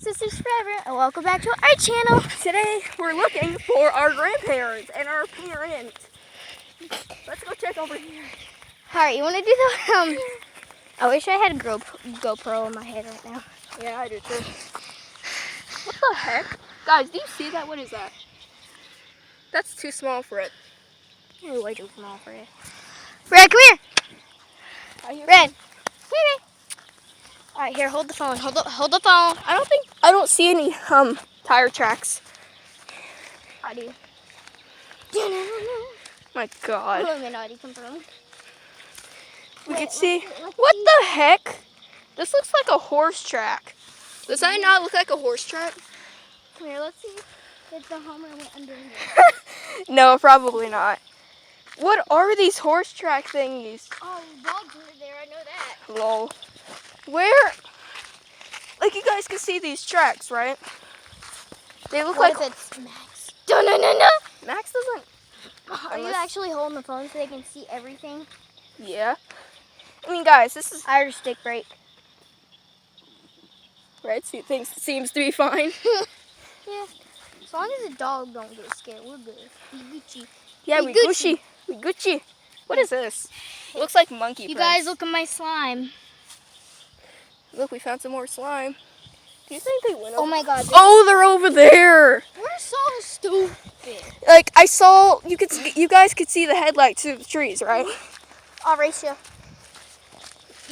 This is Forever, and welcome back to our channel. Today we're looking for our grandparents and our parents. Let's go check over here. Alright, you want to do the, I wish I had a GoPro on my head right now. Yeah, I do too. What the heck? Guys, do you see that? What is that? That's too small for it. You're way too small for it. Red, come here. Red, come here. Alright, here, hold the phone. Hold the phone. I don't see any tire tracks. I do. My God. We can see. What the heck? This looks like a horse track. Does that not look like a horse track? Come here, let's see if the Hummer went under here. No, probably not. What are these horse track thingies? Oh, dogs were there, I know that. Lol. Where? Like, you guys can see these tracks, right? They look What like. if it's Max? No. Max doesn't. Are you actually holding the phone so they can see everything? Yeah. I mean, guys, this is. I heard a stick break. Right? See, things seems to be fine. Yeah. As long as the dog don't get scared, we're good. We Gucci. Yeah, We we Gucci. Gucci. We Gucci. What is this? It looks like monkey You prints. guys, look at my slime. Look, we found some more slime. Do you think they went Oh over? my God. Oh, they're over there. We're so stupid. Like, I saw. You guys could see the headlights through the trees, right? I'll race you.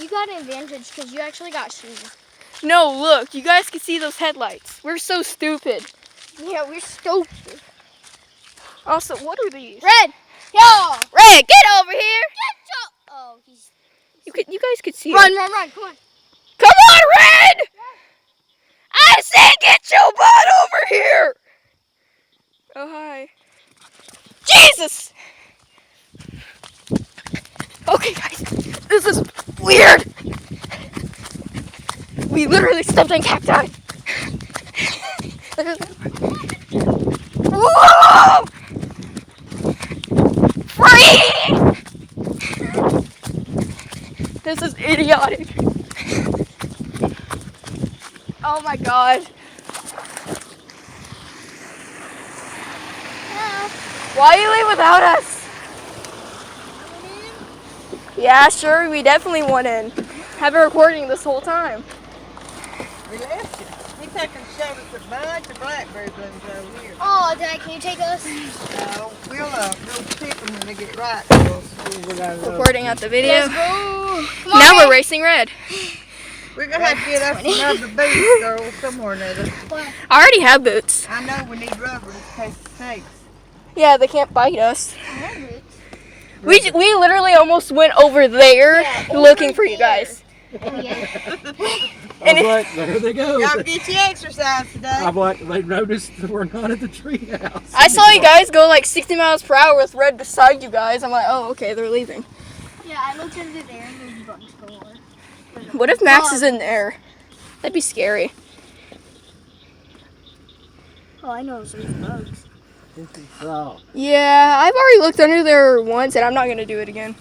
You got an advantage because you actually got shoes. No, look. You guys can see those headlights. We're so stupid. Yeah, we're stupid. Also, what are these? Red, yo, Red, get over here. get your. Oh, he's. You guys could see. Run, it. run, come on. Come on, Red! I said get your butt over here! Oh, hi. Jesus! Okay, guys, this is weird. We literally stepped on cacti. Whoa! Free! This is idiotic. Oh my God. No. Why you leave without us? Yeah, sure, we definitely want in. Have been recording this whole time. We left you. We took and showed us a bunch of blackberry blooms over here. Oh, Dad, can you take us? No, we'll pick them when they get ripe. We'll Recording out the video. Let's go. Come on, Now Red. we're racing Red. We're going to have to get us another boot, girl, somewhere or another. I already have boots. I know we need rubber in case of snakes. Yeah, they can't bite us. I have boots. We literally almost went over there looking for you guys. Oh, yeah. I was like, there they go. Y'all get your exercise today. I'm like, they noticed that we're not at the treehouse. I saw you guys go like 60 miles per hour with Red beside you guys. I'm like, oh, okay, they're leaving. Yeah, I looked into there and there's bugs galore. What if Max is in there? That'd be scary. Oh, I know there's bugs. Oh, Yeah, I've already looked under there once and I'm not going to do it again.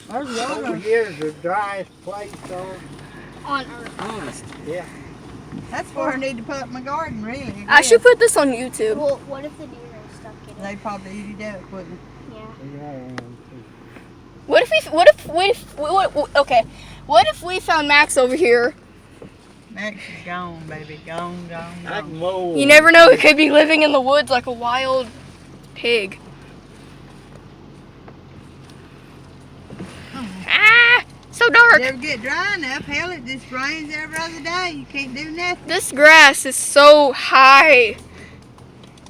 over here is the driest place On Earth. honest. Yeah. That's where I need to put my garden, really. I should put this on YouTube. Well, what if the deer are stuck in it? They probably eat it up, wouldn't Yeah. What if we found Max over here? they? Max is gone, baby. Gone. I can mow. You never know, he could be living in the woods like a wild pig. Ah, so dark. Never get dry enough. Hell, it just rains every other day. You can't do nothing. This grass is so high.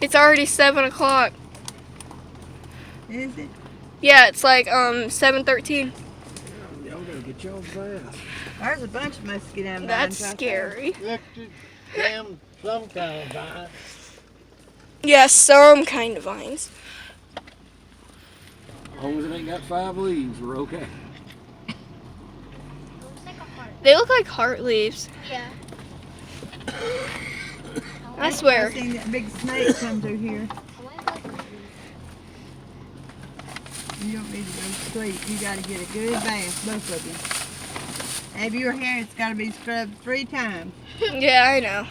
It's already 7 o'clock. Is it? Yeah, it's like 7:13. Y'all gotta get your grass. There's a bunch of mosquito vines. That's right there. scary. Damn, some kind of vine. Yeah, some kind of vines. As long as it ain't got 5 leaves, we're okay. Looks like a heart. They look like heart leaves. Yeah. I swear. I seen that big snake come through here. You don't need to go to sleep. You got to get a good bath, both of you. Have your hair, it's got to be scrubbed 3 times. Yeah, I know.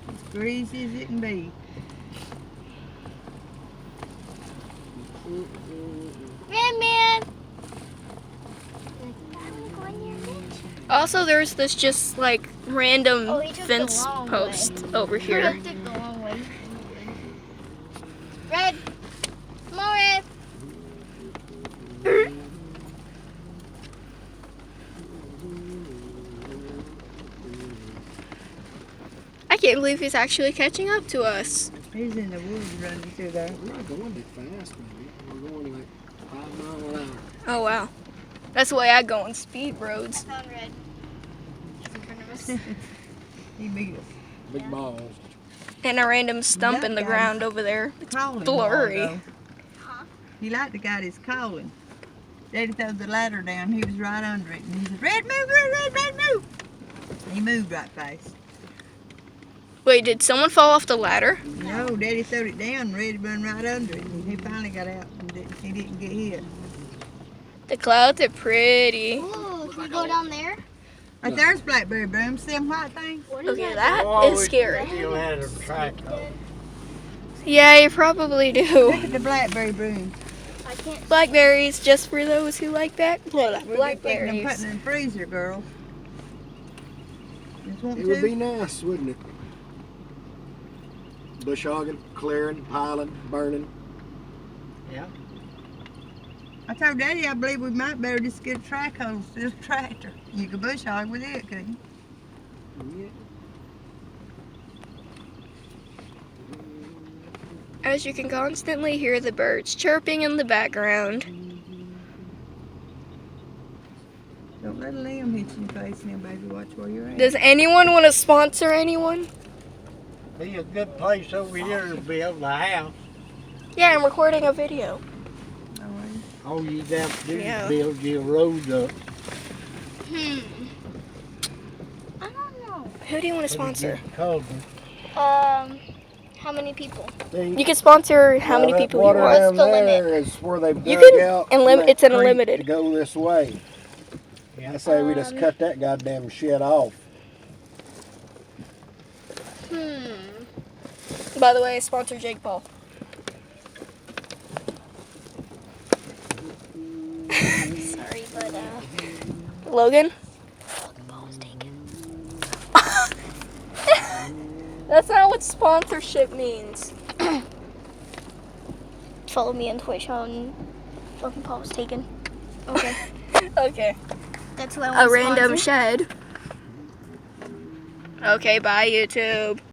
As greasy as it can be. Red man. Also, there's this just like random Oh, he took the fence long post over here. Red took the long way. Red. Come on, Red. I can't believe he's actually catching up to us. He's in the woods running through there. We're not going that fast, baby. We're going like 5 miles an hour. Oh wow. That's the way I go on speed roads. Found Red. He's in front of us. He beat us. Big balls. And a random stump in the That ground guy's over there. It's Calling blurry. hard, Huh? though. He liked the guy that's calling. Daddy threw the ladder down. He was right under it. And he said, Red, move, Red, move. He moved right fast. Wait, did someone fall off the ladder? No, Daddy threw it down. Red run right under it. And he finally got out. And he didn't get hit. The clouds are pretty. Ooh, can we go down there? Right there's blackberry bloom. See them white things? What is Okay, that? that is scary. Still had a track on. Yeah, you probably Look do. at the blackberry bloom. I can't. Blackberries, just for those who like that. We'll be picking them, Blackberries. putting them in the freezer, girls. Just want It would be to? nice, wouldn't it? Bush hogging, clearing, piling, burning. Yeah. I told Daddy I believe we might better just get a track hose to this tractor. You could bush hog with it, couldn't you? Yeah. As you can constantly hear the birds chirping in the background. Don't let a limb hit you in the face now, baby. Watch where you're at. Does anyone want to sponsor anyone? Be a good place over here to build a house. Yeah, I'm recording a video. All you have to do Yeah. is build your road up. I don't know. Who do you want to sponsor? How many people? You can sponsor how many people you water want. down What's the there is where they've You dug can out it's that creek unlimited. to go this way. I say we just cut that goddamn shit off. By the way, sponsor Jake Paul. Sorry, but Logan? That's not what sponsorship means. follow me on Twitch on Logan Paul was taken. Okay. Okay. That's who I want A to random sponsor. shed. Okay, bye YouTube.